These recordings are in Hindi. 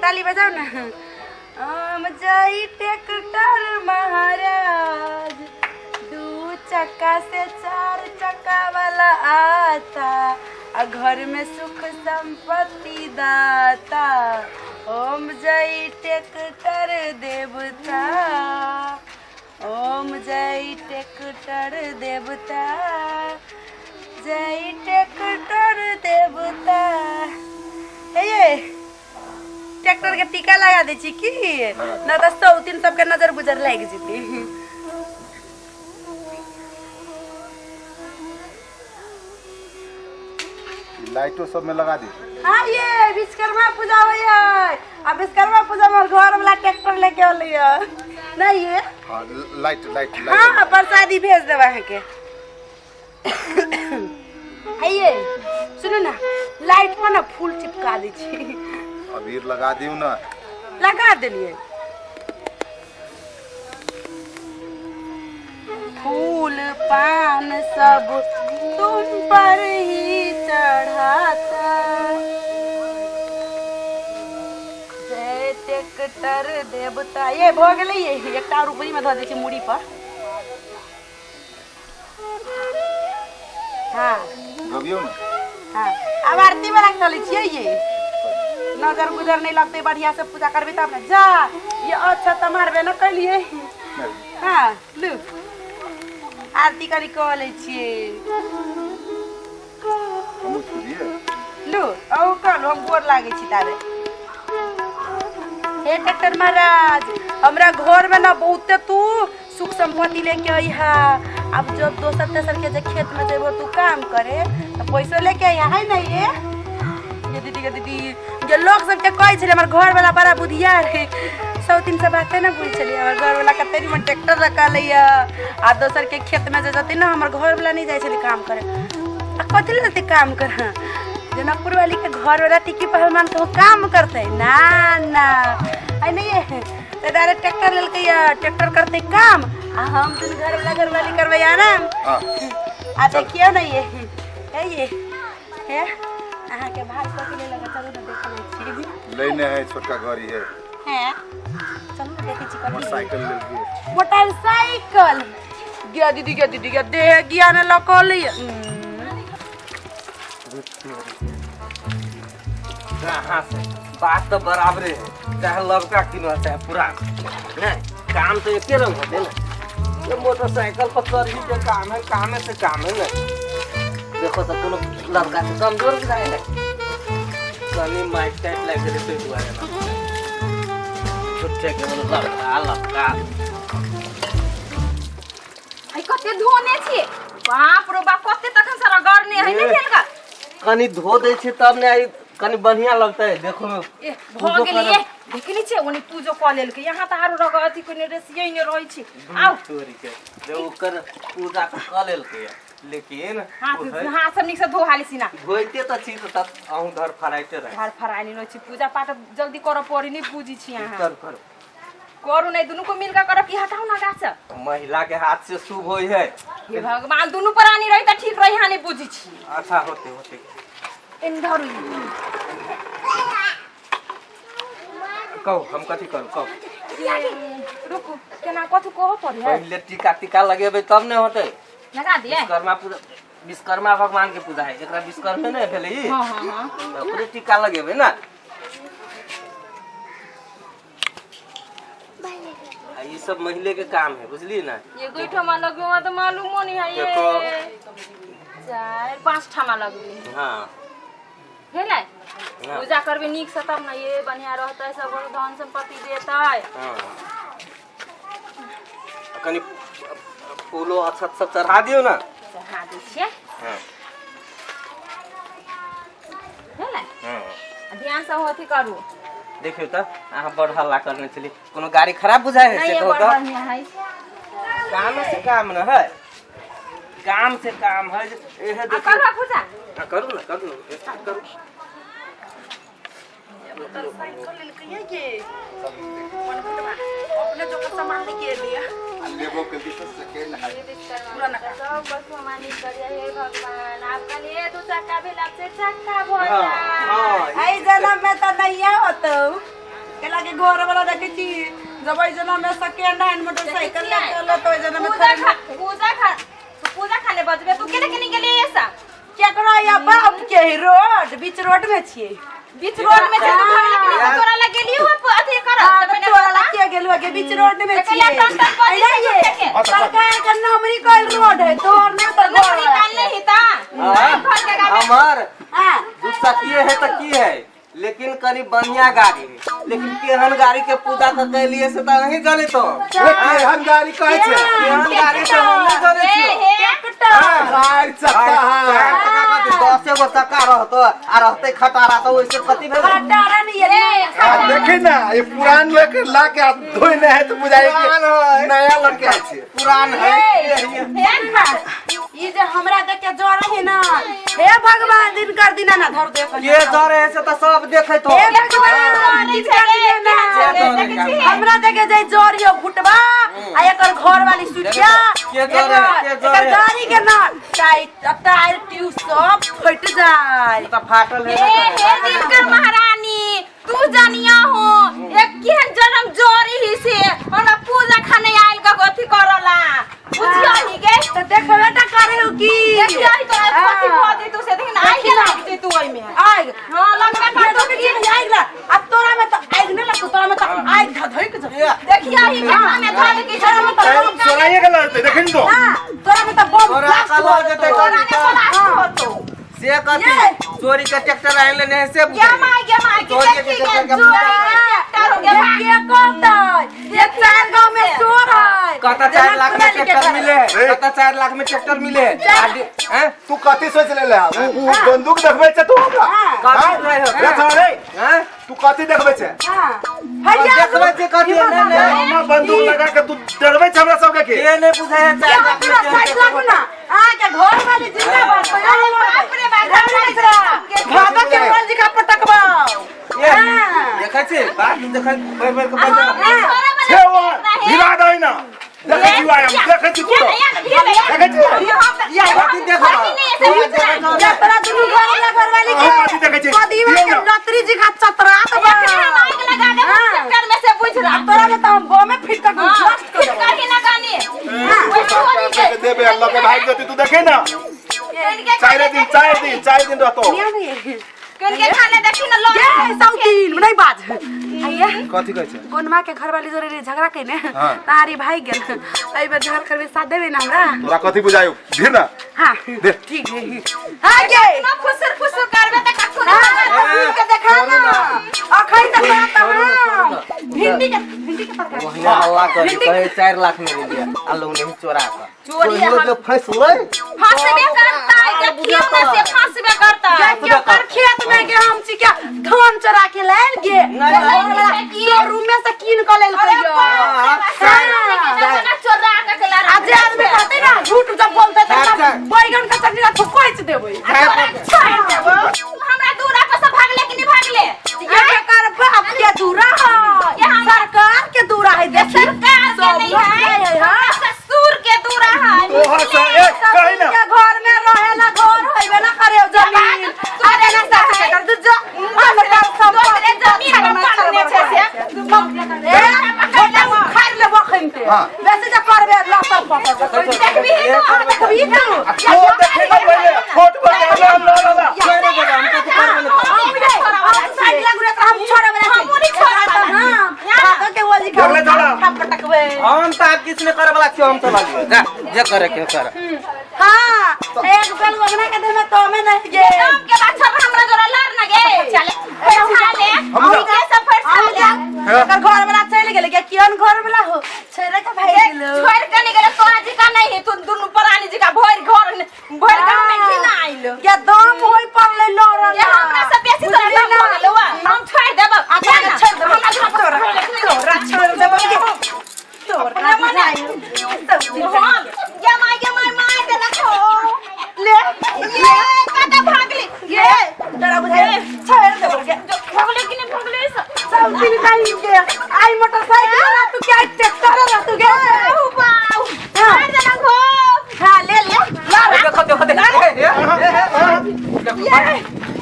ताली बजाओ ना। आम जाई ट्रैक्टर महाराज, 2 चक्का से 4 चक्का वाला आता, घर में सुख संपत्ति दाता। ओम जय ट्रैक्टर देवता, ओम जय ट्रैक्टर देवता, जय ट्रैक्टर देवता। ये ट्रैक्टर के टीका लगा दे छी की न त 100 सबके नजर गुजर लाग जेती। लाइटो सब में लगा दी। हाँ ये विश्वकर्मा पूजा होय है। अब विश्वकर्मा पूजा में घर वाला ट्रैक्टर लेके आली है नहीं ये। हां लाइट लाइट लाइट। हां प्रसादी भेज देबा है के। आइए सुनो ना, लाइट पर ना फूल चिपका दी छी। अबीर लगा दियो ना। लगा देलिए। फूल पान सब तुम पर ही चढ़ाता, जय ट्रैक्टर देवता। ये भो गेलै ये एकटा रुपरी में धऽ दै छी मुड़ी पर। हाँ गबियो ना। हाँ अब आरती में रख लै छियै ये। नजर गुजर नहीं लगते, बढ़िया से पूजा करबी तब ना। जा ये अच्छा तो मारबे न कलिए। हाँ लू आरती करी कह ले छिए। हम छुदिए लू औ कल हम गोर लागे छी तारे। हे ट्रैक्टर महाराज, हमरा घर में ना बहुते तू सुख संपत्ति लेके आई है। अब जब दोसर तेसर के जे खेत में जेबो तू काम करे तो पैसा लेके आई है ना। ये दीदी के दीदी जे लोग सब के कहै छले हमर घर वाला बड़ा बुधिया रे। 100 से बातें ना बुझ चली। हमर घर वाला कते में ट्रैक्टर रखा लिया आ दोसर के खेत में जे जति ना हमर घर वाला नहीं जाय छले काम करे। आ कथि ले जति काम कर जनकपुर वाली के घर वाला टिकी पहलवान तो काम करते ना ना। आई नहीं है तो डायरेक्ट ट्रैक्टर लेल के ट्रैक्टर करते काम आ हम दिन घर वाली करवे आराम। आ देखियो ना ये है अहाँ के भाग कथि ले लगा। चलो ना देख लै छी। लेने है छोटका गाड़ी है। हैं चलो ना देखे छी कथि। मोटरसाइकिल ले लिए। मोटरसाइकिल गया दीदी गया दे गया ने लकल कहाँ से बात तो बराबर है, चाहे लड़का किनो चाहे पुराना नहीं, काम तो एक रंग होते ना। ये मोटरसाइकिल पर चढ़ी के काम है, काम से काम है ना। देखो तो कोनो लड़का से कमजोर है ना, कनी माइक टाइप लगे रे तो दुआरे ना छुट्टे के लड़का आई कते धोने छी। बाप रे बाप कते तखन सारा गरने है नहीं भेलगा। कनी धो दे छी तब ने आई कनी बढ़िया लगता है देखो में। ए भ गेलिए देखली छे ओनी पूजो क लेल के यहाँ त आरो रगती कोने रेसियै ने रहै छी। आउ चोरी के जे ओकर पूजा क लेल के लेकिन हाथ सब निक से धो हाली सीना। धोइते त छी त अहूं घर फराइते रहे। घर फराइनी न छी, पूजा पाठ जल्दी कर पड़ी नहीं पूजी छी यहाँ। कर करू नहीं दुनु को मिलकर कर की हटाऊ ना गाछ। महिला के हाथ से शुभ होई है। हे भगवान दुनु प्राणी रही त ठीक रही हानि पूजी छी। अच्छा होते इन धरु कहो हम कथि करू कहो। रुकु केना कथु कहो पड़ी है। पहले टीका लगेबे तब ने होते। लगा दिए विश्वकर्मा भगवान के पूजा है, एकरा विश्वकर्मे ने भेलै। हां पूरे टीका लगेबे ना। ये सब महिले के काम है बुझली ना। ये कोई ठमा लगवा तो मालूम नहीं है। ये 4-5 ठमा लगबी। हां भेलै पूजा करबे नीक से तब ना ये बढ़िया रहतै, सब धन संपत्ति देतै। हां कनी फूलो अक्षत सब चढ़ा दियो ना। चढ़ा दै छियै। हां भेलै हां ध्यान से होती करू। देखियो त अहाँ बड़ हल्ला करने चली, कोनो गाड़ी खराब बुझाय है से तो बढ़िया है। काम से काम न है, काम से काम है। एहे देखियो करू पूजा करू ना स्टार्ट करू। मोटरसाइकिल लेल के ये मन फटवा अपने जो का सामान लेके लिया लेबो के दिस सेकंड है पूरा ना सब बस मानी करिया हे भगवान। आपका लिए 2 चक्का भी लग से चक्का भोला। हां आई जन्म में तो नहीं होतो। केला के घर वाला देखे छी जब आई जना में सेकंड हैंड मोटरसाइकिल ले तो जना में पूजा खाने बजबे तू केने केने गेली ऐसा क्या करा या बाप के ही रोड बीच रोड में छिए बीच रोड में से तू भागले के तोरा लगेली हो अथी कर तोरा लगे गेलवा के बीच रोड में छिए ये सरकार का नमरी कोई रोड है तोर ने तो नमरी काल नहीं था घर के गाड़ी हमार हां गुस्सा किए है त की है लेकिन कनी बढ़िया गाड़ी है लेकिन केहन गाड़ी के पूजा के लिए से त नहीं जाने तो हम गाड़ी कहै छै केहन गाड़ी से हम नहीं जाने छी चार चक्का है 10 गो चक्का रहतो आ रहते खटारा तो वैसे कथि भेल खटारा नहीं है देखे ना ये पुरान लोग ला के धोने है तो बुझाई पुरान है नया लड़का छै पुरान है ये जे हमरा देख के जोर है ना हे भगवान दिन कर दिना ना धर दे ये जरे है से तो सब देखे तो हे भगवान दिन कर दिना ना हमरा देखे जाय जोरियो फुटबा आ एकर घर वाली सुटिया के जोरे एकर गाड़ी के ना टायर ट्यूब सब फट जाए तो फाटल है हे दिनकर महारानी तू जानिया हो एक केहन जन्म जोरी ही से हमरा पूजा खाने आइल का अथी करला बुझिया ही गे तो देख बेटा करे हो की देखिया ही तोरा कथी बोलती तू से देख ना आई गेला जे तू ओइ में आग हां लगबे कर तो की आग ना अब तोरा में तो आग नहीं लगतो तोरा में तो आग धधइक जा देखिया ही केना में धल के तोरा में तो सोनाइए के लड़ते देखें तो हां तोरा में तो बम तोरा ब्लास्ट का हो हो जेते तोरा ने बोला तो से कथी चोरी के ट्रैक्टर आइन लेने से क्या माय के देखी के ट्रैक्टर हो गया ये कहता ये चार गांव में चोर है कहता 4 लाख में ट्रैक्टर मिले कहता 4 लाख में ट्रैक्टर मिले हैं तू कथी सोच ले वो बंदूक देखबे छै तू हमरा कथी रहे हो रे छोरे हैं तू कथी देखबे छै हां भैया देखबे छै कथी नहीं हमरा बंदूक लगा के तू डरबे छै हमरा सब के ये नहीं बुझाय है 4 लाख पूरा साइड लागू ना हां के घर वाली जिंदाबाद बाप रे भागा के मोल जी का पटकबा ये देखै छी बात देखै बैर के बजा छे वो हिला दई ना देखै छी आय देखै छी तू देखै छी ये कथी देखबा या तोरा दुनु घर वाली के कथी देखै छी कदीवा के लतरी जी का चतरात बा माइक लगा दे ट्रैक्टर में से बुझ रहा तोरा में तो हम बम में फिट कर ब्लास्ट कर फिट करके ना गाने वैसे होनी के देबे अल्लाह के भाई देती तू देखे ना चार दिन रहतो कनके खाने देखी ना लो ये सौतीन नहीं बाज आइए कथी कहै छै कोनमा के घर वाली जोरे झगड़ा कइने हाँ। तारी भाई गेल अई बार झगड़ा करबे साथ देबे ना हमरा तोरा कथी बुझायो धीर ना हां दे ठीक है हां गे ना फुसर फुसर करबे त कथु हां के देखा ना अखन तक बात भिंडी के तरकारी वही अल्लाह करे कहे 4 लाख में लिया आलू नहीं चोरा का चोरी हम जो फैसले फंसबे करता है जब क्यों में से फंसबे करता है क्या कर खेत में के हम छी क्या धान चरा के लायल गे रूम में से कीन के लेल कहियो ना चोरा के ला आज आदमी कहते ना झूठ जब बोलते तो बैगन का चटनी ना ठोकोइच देबै हमरा दूरा पर से भागले कि नहीं भागले ये कर बाप के दूरा है सरकार के दूरा है देखी सरकार के नहीं है ससुर के दूरा है ओहा से एक कहि ना के घर में रहेला घर होइबे ना करे जमीन अरे ना साथ कर दू जो हम का सब दूसरे जमीन में पड़ने छे से ए छोटा खाइ ले बखनते वैसे जे करबे लसर पकड़ देखबी देखबी तू तो देखे ना पहले फोट पर ला चोरे के हम तो करबे ना साइड लागू रे हम छोड़े बना हम नहीं छोड़ा हां यहां के वो जी बोले छोड़ा हम पटकबे हम त किसने करे वाला छी हम तो वाली जा जे करे के कर हां एक बेल वगना के दे में तो में नहीं गे काम के बाद सब हमरा जोरा लार ना गे चले उठाले हम के सब फट साले अगर घर वाला चले गेले के कियन घर वाला हो छेरे का भाई गेलो छोड़ के नहीं गेले तोरा जी का नहीं है तू दुनु प्राणी जी का भोर घर में की ना आइलो या दम होई पड़ले लड़ ये हमरा से बेसी तो दम होलो हम छोड़ देब आजा छोड़ दे हमरा छोड़ दे तोर ना बुझाइयो ये माय दे रखो ले ये कदा भागली ये तोरा बुझाइयो छोड़ दे बोल के भागले कि नहीं भागले सब दिन काई के आई मोटरसाइकिल ना तू क्या ट्रैक्टर ना तू गे वाओ मार दे रखो हां ले देखो देखो देखो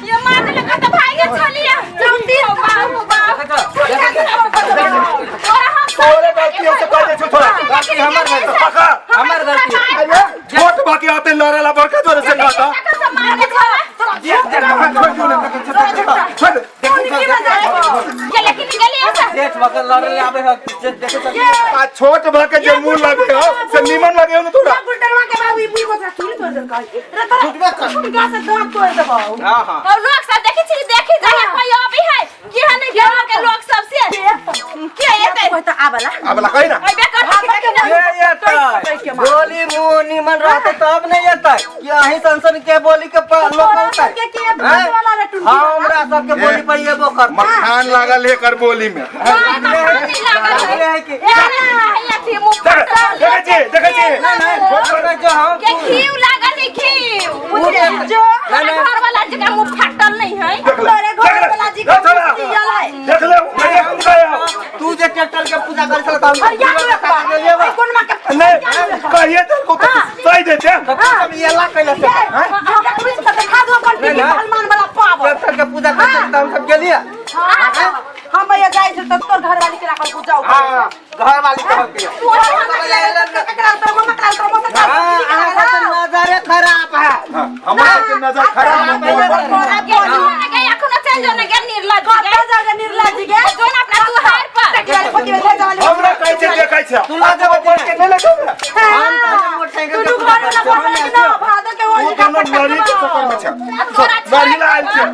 ये मार ले का तो भाई के छलिया चौथी बाबू बाबू तोरे गलती है से कह दे छोड़ा गलती हमर है हमर गलती छोट बाकी आते लड़ेला बड़का जोर से कहता मार के छोड़ा देख बकर लड़े आवे है देखे तो आ छोट भा के जे मुंह लगे हो से नीमन लगे हो न तोरा गुलटरवा के बाबू ई बता की तोड़ दे का छुटबे कर छुटका से दांत तोड़ देबो हां हां और लोग सब देखी जाए कोई अभी है कि हने गांव के लोग सब से के येते कोई तो आबला आबला कहि ना अबे कर ये बोली मुंह निमन रहते तब नहीं येता कि अही संसन के बोली के लोग होता है हमरा सब के बोली पर ये बो कर मखान लागल है कर बोली में लागले है कि देखे छी जो हम के खीव लागल है खीव जो घर वाला जगह मुंह फाटल नहीं है तोरे घर वाला जी को दियल है देख ले बढ़िया हम गया तू जे ट्रैक्टर के पूजा कर सकत हम कोन मा के नहीं कहिए तो को सही देते हम ये ला कैला से हनुमान वाला पाव ट्रैक्टर के पूजा कर सकत हम सब गेलिए हम ये जाय से तोर घर वाली के राखल को जाओ हां घर वाली के होती है नजर खराब है हमारे के नजर खराब है हमरा कहै छै देखै छै तू ना जब बोल के नहीं लगे हम मोटरसाइकिल के पूजा लड़ी के चक्कर में छै गाड़ी लाल छै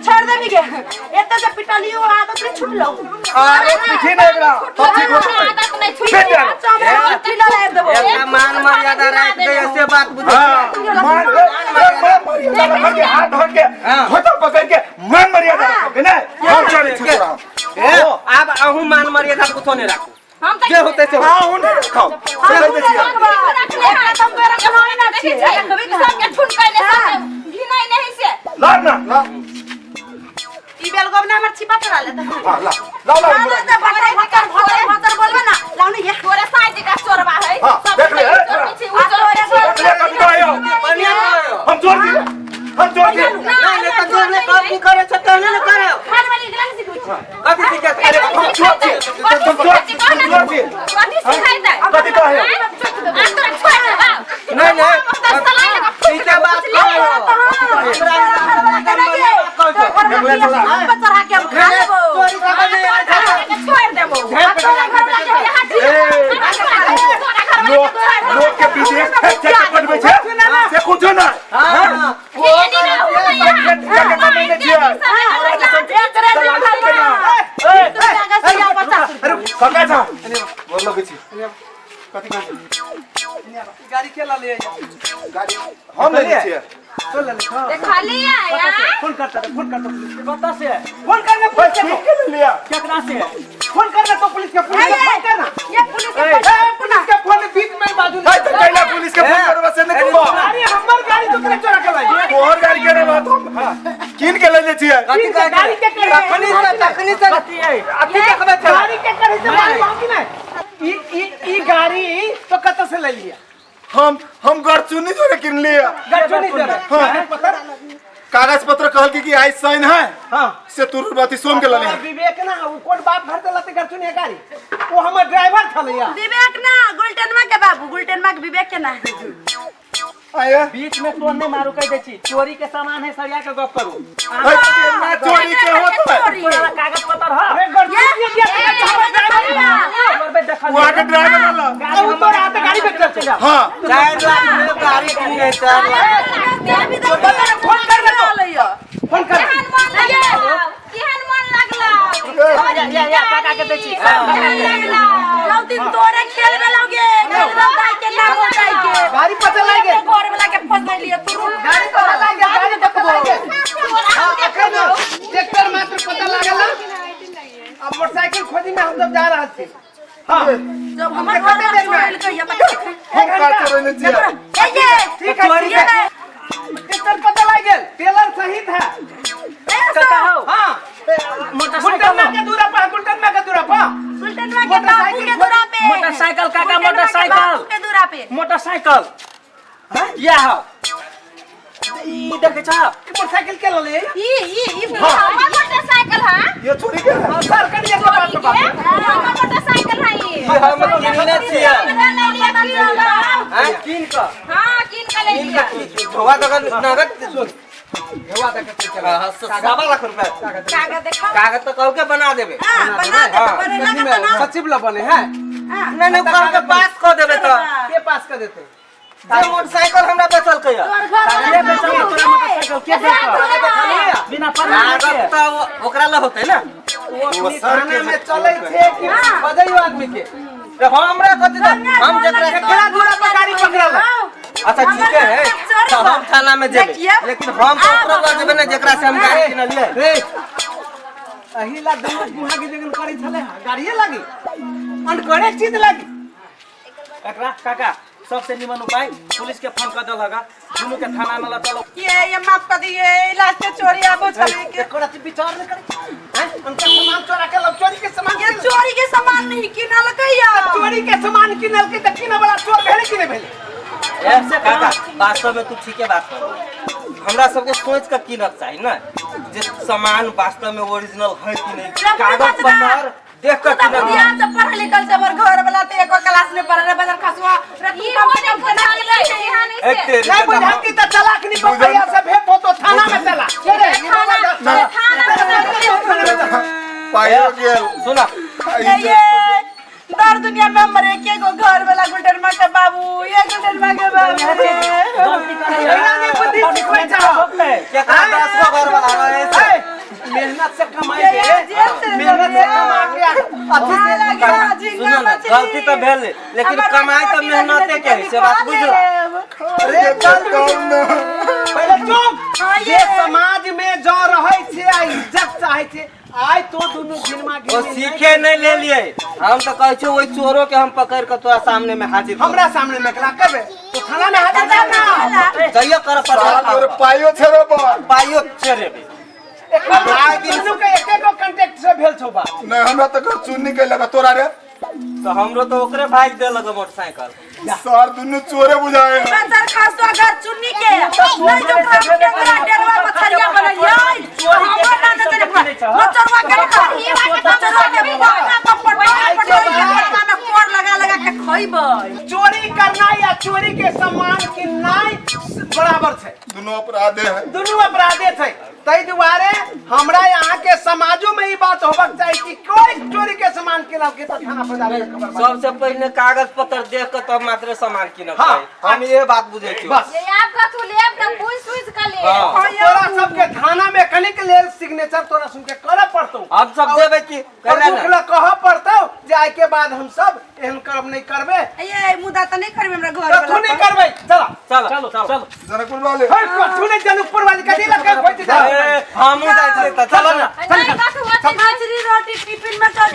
छोड़ देबी के एते से पिटलियो आदत नहीं छूट लो अरे पीछे नहीं एकरा तो ठीक हो एक मान मर्यादा रख दे ऐसे बात बुझ हां मान मर्यादा के हाथ धर के होता पकड़ के मान मर्यादा रखोगे ना हम चले छोड़ा अब अहू मान मर्यादा कुछ नहीं रखो हम जे होते से हां उन्हें रखो चल दे छिए ला ना ला ई बेलगोब ना हमर छिपा चला लेता हां ला ला ला भतर बोलबे ना लाउनी ये तोरे साइड का चोरवा है हां देख ले देख ले कभी तो आयो हम जोड़ दिए नहीं नहीं तो जोर ले काम नहीं करे छते नहीं करे खाने वाली गिलास सिखो कभी ठीक है अरे हम जोड़ दिए तुम जोड़ दिए कथि सिखाइता कथि तो है अंदर छोड़ दे नहीं नहीं ठीक है बात चढ़ा के हम खा लेबो चोरी का नहीं छोड़ देबो लोग के पीछे चेक पटवे छे से कुछ ना हां वो चेक करने दे छिए अरे सका था बोल लो किछि कथि कर गाड़ी केला ले गाड़ी हम ले छिए चल ले देखा लिया यार फोन करता बता से फोन करना पुलिस के लिया केकरा से फोन करना तो पुलिस के फोन करना ये पुलिस के फोन बीच में बाजू भाई तो कैला पुलिस के फोन करवा से नहीं तुम अरे हमर गाड़ी तो करे चोरा के भाई तोहर गाड़ी के रे बात किन के ले छिए गाड़ी के तखनी से अति देखबे गाड़ी के करे से बाकी नहीं ई गाड़ी तो कत से ले लिया हम गरचुनी जोरे किन लिया गरचुनी जोरे कागज पत्र कहल कि आई साइन है हां से तुरुबाती सोम के लले विवेक ना वो कोन बाप घर से लते गरचुनी गाड़ी वो हमर ड्राइवर था लिया विवेक ना गुलटनमा के बाबू गुलटनमा के विवेक के ना आया बीच में तोड़ नहीं मारू कह दे छी चोरी के सामान है सरिया के गप करू ना चोरी के होत है तोरा कागज पत्र है अरे गरचुनी दिया वहां के ड्राइवर वाला गाड़ी तो आते गाड़ी पे चल जा हां 4 लाख में गाड़ी की है 4 लाख फोन कर दो फोन कर केहन मन लागला या काका के दे छी जाऊ दिन तोरे खेल में लोगे बताई के ना बताई के गाड़ी पता लागे घर वाला के फंस लिया तू गाड़ी पता लागे गाड़ी पता लागे ट्रैक्टर मात्र पता लागला अब मोटरसाइकिल खोजी में हम सब जा रहा थे हां जब हमारे घर में छोड़ के ये हम का चोरी छिए ये ठीक है ट्रैक्टर पता लागे टेलर सही था काका हो हां मोटरसाइकिल में के दूरा पे गुलटन में के दूरा पे सुल्तानवा के बाबू के दूरा पे मोटरसाइकिल काका मोटरसाइकिल के दूरा पे मोटरसाइकिल हां या हो ई देखे छ मोटरसाइकिल के लले ई हमर मोटरसाइकिल है ये छोरी के सर कनी एक बात पे बात हमर मोटरसाइकिल है ये हम किनने छियै ले लिया की होगा हैं किन का हां किन का ले लिया धोवा दगन नगद सुन धोवा दगन चला 7 लाख रुपया कागज देखो कागज तो कह के बना देबे बना दे बनेला का ना सचिव ला बने हैं नहीं कह के पास कर देबे तो के पास कर देते जे मोटरसाइकिल हमरा बेचल के ये बेचल तोरा मोटरसाइकिल के बेचल बिना कागज तो ओकरा ला होते ना वो सर के में चले थे कि बजाइयो आदमी के तो हमरा कथि हम जकरा केकरा दूरा पर गाड़ी पकड़ल अच्छा ठीक है तो हम थाना में जेबे लेकिन हम तो ओकरा ला जेबे ना जकरा से हम गाड़ी किनलिए रे अहिला दोनों गुहा के जगन करी छले गाड़िए लागी अनकरे चीज लागी एकरा काका सबसे निमन उपाय पुलिस के फोन कर दलगा दुनु के थाना में लटलो ये माफ कर दिए लास्ट के चोरी आबो छले के एकरा से विचार न करे हैं उनका सामान चोरा के लब चोरी के सामान ये चोरी के सामान नहीं किनल कहिया चोरी के सामान किनल के दक्षिणा वाला चोर भेले कि नहीं भेले ऐसे काका वास्तव में तू ठीक है बात कर हमरा सबके सोच के किनत चाहिए ना जे सामान वास्तव में ओरिजिनल है कि नहीं कागज पत्तर देख कर तू ध्यान से पढ़ लिखल से हमर घर वाला ते एको क्लास में पढ़ले बदर खसवा रतु कम खाना ले नहीं बुझाती त चलाक नहीं पकड़िया से भेट हो तो थाना में चला पायो गेल सुना ये दर दुनिया में मरे के गो घर वाला गुंडर मा के बाबू ये गुंडर मा के बाबू गलती करे बुद्धि सिखवे चाहो क्या का 10 गो घर वाला है मेहनत से कमाई के मेहनत से कमा के सुनो ना गलती तो भेल लेकिन कमाई तो मेहनते के से बात बुझो अरे चल कौन पहले चुप ये समाज में जो रहै छे आ इज्जत चाहे छे आय तो दोनों दिन में ओ सीखे नहीं ले लिए हम तो कहै छे ओई चोरों के हम पकड़ के तोरा सामने में हाजिर हमरा सामने में कला करबे तो थाना में हाजिर करना जइयो कर और पायो छरे बा पाइयो छरे दोनों के एक कांटेक्ट से भेल छौ बात नहीं हमरा तक चुन्नी के लगा तोरा रे तो हमरो तो ओकरे भाग दे लगे मोटरसाइकिल सर दुनु चोरे बुझाए सर खास तो अगर चुन्नी के नहीं जो काम के पूरा डेरवा मछरिया बनैया हमरो ना नजर पर मचरवा के खरी मचरवा के पटना में कोड़ लगा के खइबै चोरी करना या चोरी के सामान किननाइ बराबर छै दुनु अपराधे है दुनु अपराधे छै तै दुआरे हमरा यहाँ के समाजो में ई बात होबक चाहिए कि कोई चोरी के सामान किनल के तो थाना पर जाके खबर सबसे पहले कागज पत्र देख के तब मात्र सामान किनब हम ये बात बुझै छी बस ये आपका तू लेब त पूछ सूझ के ले तोरा सबके थाना में कनिक लेल सिग्नेचर तोरा सुन के करब पड़तौ हम सब देबै कि कहला कह पड़तौ जे आइ के बाद हम सब एहन करब नहीं करबे ये मुदा त नहीं करबे हमरा घर वाला तू नहीं करबै चलो चलो जनकपुर वाले हट को तू नहीं जनकपुर वाली कदी लगा खोज दे हम जाय त चलो ना मछली रोटी टिफिन में तो